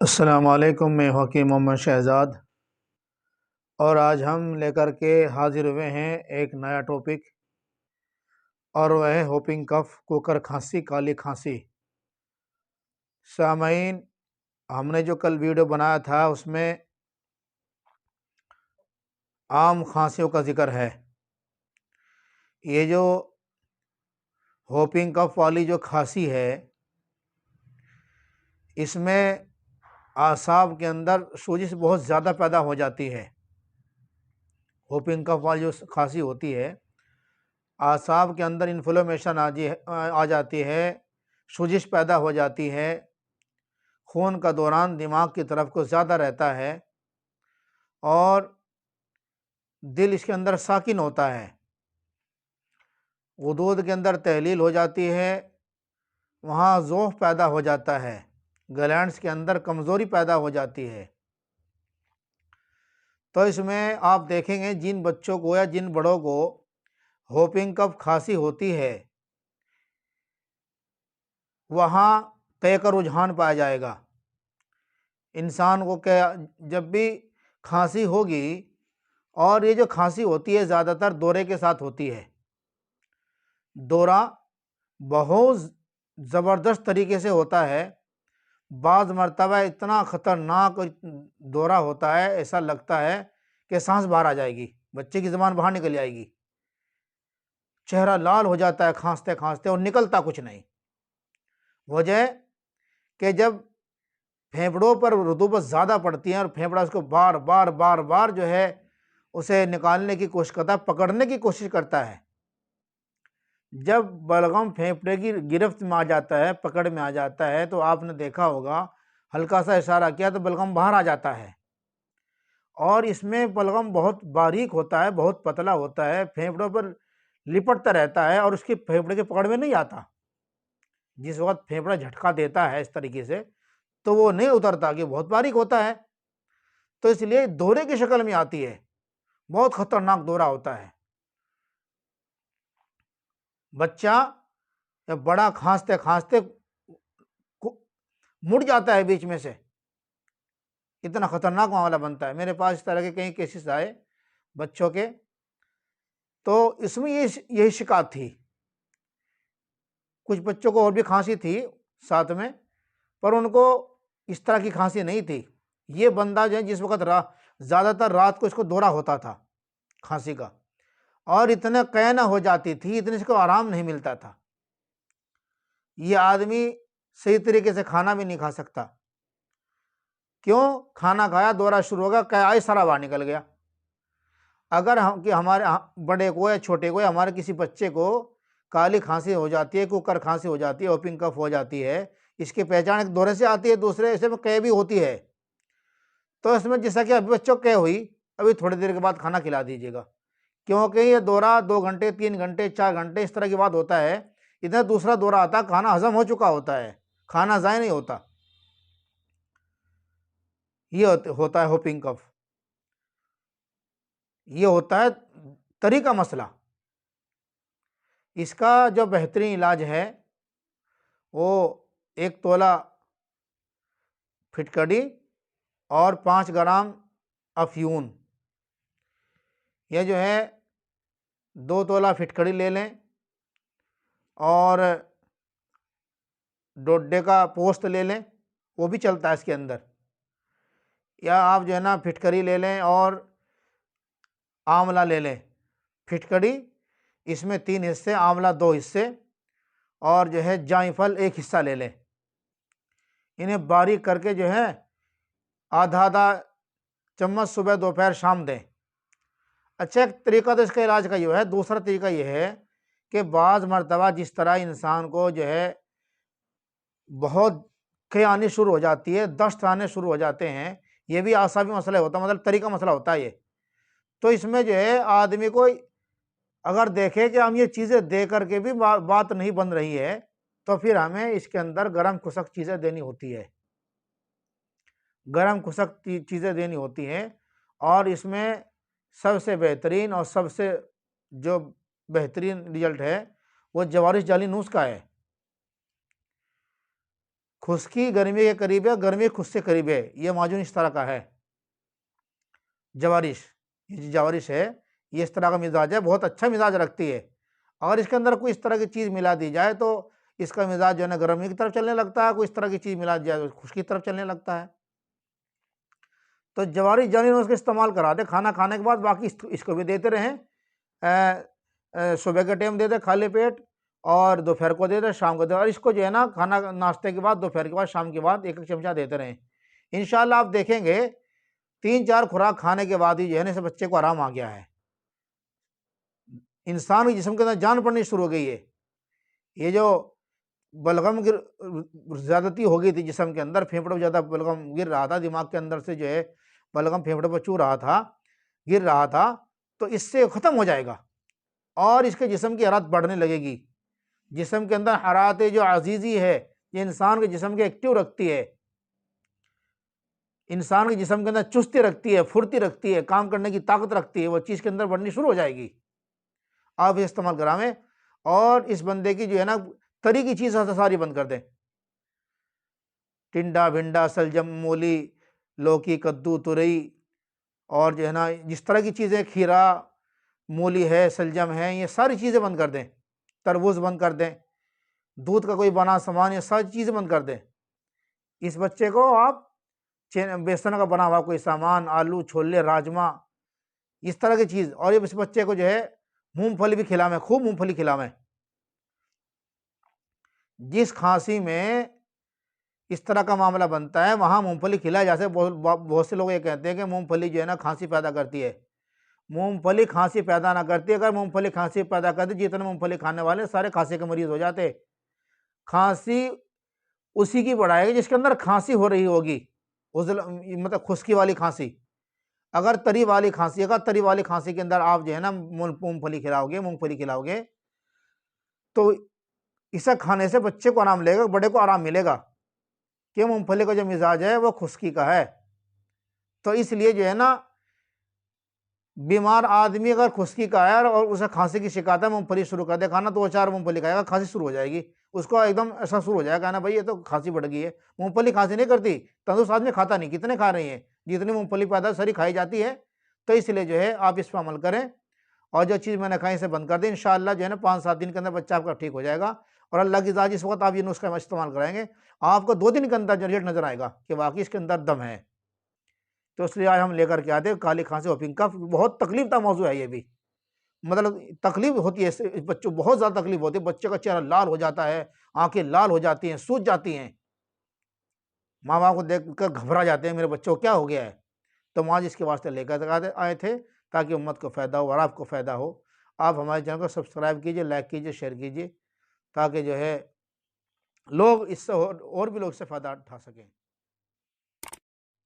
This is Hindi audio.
अस्सलाम वालेकुम। मैं हकीम मोहम्मद शहज़ाद और आज हम लेकर के हाजिर हुए हैं एक नया टॉपिक, और वह है होपिंग कफ, कुकर खांसी, काली खांसी। सामाईन, हमने जो कल वीडियो बनाया था उसमें आम खांसियों का जिक्र है। ये जो होपिंग कफ वाली जो खांसी है, इसमें आसाब के अंदर सूजिश बहुत ज़्यादा पैदा हो जाती है। होपिंग कफ वाली जो खांसी होती है, आसाब के अंदर इन्फ्लेमेशन आ जाती है, सूजिश पैदा हो जाती है, खून का दौरान दिमाग की तरफ को ज़्यादा रहता है और दिल इसके अंदर साकिन होता है। वजूद के अंदर तहलील हो जाती है, वहाँ ज़ोफ़ पैदा हो जाता है, ग्लैंड्स के अंदर कमज़ोरी पैदा हो जाती है। तो इसमें आप देखेंगे जिन बच्चों को या जिन बड़ों को होपिंग कफ खांसी होती है, वहाँ कई का रुझान पाया जाएगा। इंसान को क्या, जब भी खांसी होगी, और ये जो खांसी होती है ज़्यादातर दौरे के साथ होती है। दौरा बहुत ज़बरदस्त तरीके से होता है। बाज़ मरतबा इतना ख़तरनाक दौरा होता है, ऐसा लगता है कि सांस बाहर आ जाएगी, बच्चे की ज़बान बाहर निकल जाएगी, चेहरा लाल हो जाता है खांसते खांसते और निकलता कुछ नहीं। वजह कि जब फेफड़ों पर रुतूबत ज़्यादा पड़ती है और फेफड़ा उसको बार बार बार बार जो है उसे निकालने की कोशिश करता है, पकड़ने की कोशिश करता है। जब बलगम फेफड़े की गिरफ्त में आ जाता है, पकड़ में आ जाता है, तो आपने देखा होगा हल्का सा इशारा किया तो बलगम बाहर आ जाता है। और इसमें बलगम बहुत बारीक होता है, बहुत पतला होता है, फेफड़ों पर लिपटता रहता है और उसकी फेफड़े के पकड़ में नहीं आता। जिस वक्त फेफड़ा झटका देता है इस तरीके से, तो वो नहीं उतरता, कि बहुत बारीक होता है। तो इसलिए दौरे की शक्ल में आती है, बहुत खतरनाक दौरा होता है। बच्चा या बड़ा खांसते खांसते मुड़ जाता है बीच में से, इतना खतरनाक मामला बनता है। मेरे पास इस तरह के कई केसेस आए बच्चों के, तो इसमें यही शिकायत थी। कुछ बच्चों को और भी खांसी थी साथ में, पर उनको इस तरह की खांसी नहीं थी। ये बंदा जो है, जिस वक्त ज़्यादातर रात को इसको दौरा होता था खांसी का, और इतने कैना हो जाती थी, इतने इसको आराम नहीं मिलता था। ये आदमी सही तरीके से खाना भी नहीं खा सकता। क्यों? खाना खाया, दौरा शुरू होगा, क्या आई सारा बाहर निकल गया। अगर हम कि हमारे बड़े को या छोटे को या हमारे किसी बच्चे को काली खांसी हो जाती है, कुकर खांसी हो जाती है, होपिंग कफ हो जाती है, इसकी पहचान एक दौरे से आती है, दूसरे ऐसे में कै भी होती है। तो इसमें जैसा कि अभी बच्चों कै हुई, अभी थोड़ी देर के बाद खाना खिला दीजिएगा, क्योंकि ये दौरा 2 घंटे 3 घंटे 4 घंटे इस तरह की बात होता है। इधर दूसरा दौरा आता है, खाना हजम हो चुका होता है, खाना ज़ाय नहीं होता। ये होता है होपिंग कफ। ये होता है तरी का मसला। इसका जो बेहतरीन इलाज है वो 1 तोला फिटकड़ी और 5 ग्राम अफ्यून, यह जो है 2 तोला फिटकड़ी ले लें और डोडे का पोस्त ले लें, वो भी चलता है इसके अंदर। या आप जो है ना फिटकड़ी ले लें और आंवला ले लें। फिटकड़ी, इसमें 3 हिस्से, आंवला 2 हिस्से, और जो है जायफल 1 हिस्सा ले लें। इन्हें बारीक करके जो है आधा आधा चम्मच सुबह दोपहर शाम दें। अच्छा, एक तरीका तो इसका इलाज का ये है। दूसरा तरीका ये है कि बाज़ मरतबा जिस तरह इंसान को जो है बहुत कै आनी शुरू हो जाती है, दस्त आने शुरू हो जाते हैं, ये भी आसाबी मसला होता है, मतलब तरीका मसला होता है ये। तो इसमें जो है आदमी को अगर देखे कि हम ये चीज़ें दे करके भी बात नहीं बन रही है, तो फिर हमें इसके अंदर गर्म खुशक चीज़ें देनी होती है, गर्म खुशक चीज़ें देनी होती हैं। और इसमें सबसे बेहतरीन और सबसे जो बेहतरीन रिजल्ट है वो जवारिश जाली नुस्खा है। खुश्की गर्मी के करीब है, गर्मी खुद से करीब है। ये माजून इस तरह का है, जवारिश, ये जो जवारिश है ये इस तरह का मिजाज है, बहुत अच्छा मिजाज रखती है। अगर इसके अंदर कोई इस तरह की चीज़ मिला दी जाए तो इसका मिजाज जो है ना गर्मी की तरफ चलने लगता है, कोई इस तरह की चीज़ मिला दी जाए तो खुश्की की तरफ चलने लगता है। तो जवारिश जानी उसका इस्तेमाल करा दे खाना खाने के बाद, बाकी इसको भी देते रहें। सुबह के टाइम दे दे खाली पेट, और दोपहर को दे दे, शाम को दे, और इसको जो है ना खाना नाश्ते के बाद, दोपहर के बाद, शाम के बाद एक एक चमचा देते रहें। इंशाल्लाह आप देखेंगे 3-4 खुराक खाने के बाद ही जो है ना इस बच्चे को आराम आ गया है, इंसान के जिस्म के अंदर जान पड़नी शुरू हो गई है। ये जो बलगम ज़्यादती हो गई थी जिस्म के अंदर, फेफड़ों में ज़्यादा बलगम गिर रहा था, दिमाग के अंदर से जो है बलगम फेफड़ों पर चू रहा था, गिर रहा था, तो इससे ख़त्म हो जाएगा और इसके जिस्म की हरारत बढ़ने लगेगी। जिस्म के अंदर हरारत जो अजीज़ी है, ये इंसान के जिस्म के एक्टिव रखती है, इंसान के जिस्म के अंदर चुस्ती रखती है, फुर्ती रखती है, काम करने की ताकत रखती है, वो चीज़ के अंदर बढ़नी शुरू हो जाएगी। आप इस्तेमाल करावें और इस बंदे की जो है ना तरी की चीज़ सारी बंद कर दें। टिंडा भिंडा सलजम मूली लौकी कद्दू तुरई और जो है ना जिस तरह की चीज़ें, खीरा मूली है सलजम है, ये सारी चीज़ें बंद कर दें। तरबूज बंद कर दें, दूध का कोई बना सामान, ये सारी चीज़ें बंद कर दें। इस बच्चे को आप बेसन का बना हुआ कोई सामान, आलू छोले राजमा, इस तरह की चीज़, और ये इस बच्चे को जो है मूंगफली भी खिलावें, खूब मूंगफली खिलावें। जिस खांसी में इस तरह का मामला बनता है वहाँ मूंगफली खिलाए। जैसे बहुत से लोग ये कहते हैं कि मूंगफली जो है ना खांसी पैदा करती है। मूंगफली खांसी पैदा ना करती। अगर मूंगफली खांसी पैदा करती, जितने मूंगफली खाने वाले सारे खांसी के मरीज हो जाते। खांसी उसी की बढ़ाएगी जिसके अंदर खांसी हो रही होगी, मतलब खुश्की वाली खांसी। अगर तरी वाली खांसी के अंदर आप जो है ना मूंगफली खिलाओगे तो इसे खाने से बच्चे को आराम मिलेगा, बड़े को आराम मिलेगा, कि मूंगफली का जो मिजाज है वो खुश्की का है। तो इसलिए जो है ना बीमार आदमी अगर खुश्की का है और उसे खांसी की शिकायत है, मूंगफली शुरू कर दे खाना, 2-4 मूंगफली खाएगा, खांसी शुरू हो जाएगी, उसको एकदम ऐसा शुरू हो जाएगा ना भाई ये तो खांसी बढ़ गई है। मूंगफली खांसी नहीं करती, तंदुरुस्त आदमी खाता नहीं, कितने खा रही हैं, जितनी मूंगफली पैदा सारी खाई जाती है। तो इसलिए जो है आप इस पर अमल करें और जो चीज़ मैंने खाई इसे बंद कर दें। इंशाअल्लाह जो है ना 5-7 दिन के अंदर बच्चा आपका ठीक हो जाएगा। और अल्लाह की ज़ात जिस वक्त आप ये नुस्खा इस्तेमाल कराएंगे, आपको 2 दिन के अंदर रिजल्ट नजर आएगा कि वाकई इसके अंदर दम है। तो इसलिए आज हम लेकर के आते हैं काली खांसी और पिंक कफ। बहुत तकलीफ का मौजू है ये भी, मतलब तकलीफ होती है इससे, बच्चों को बहुत ज़्यादा तकलीफ होती है, बच्चे का चेहरा लाल हो जाता है, आंखें लाल हो जाती हैं, सूज जाती हैं, माँ बाप को देख कर घबरा जाते हैं मेरे बच्चों को क्या हो गया है। तो हम आज इसके वास्ते लेकर आए थे ताकि उम्मत को फ़ायदा हो और आपको फ़ायदा हो। आप हमारे चैनल को सब्सक्राइब कीजिए, लाइक कीजिए, शेयर कीजिए, ताकि जो है लोग इससे और भी लोग इससे फ़ायदा उठा सकें।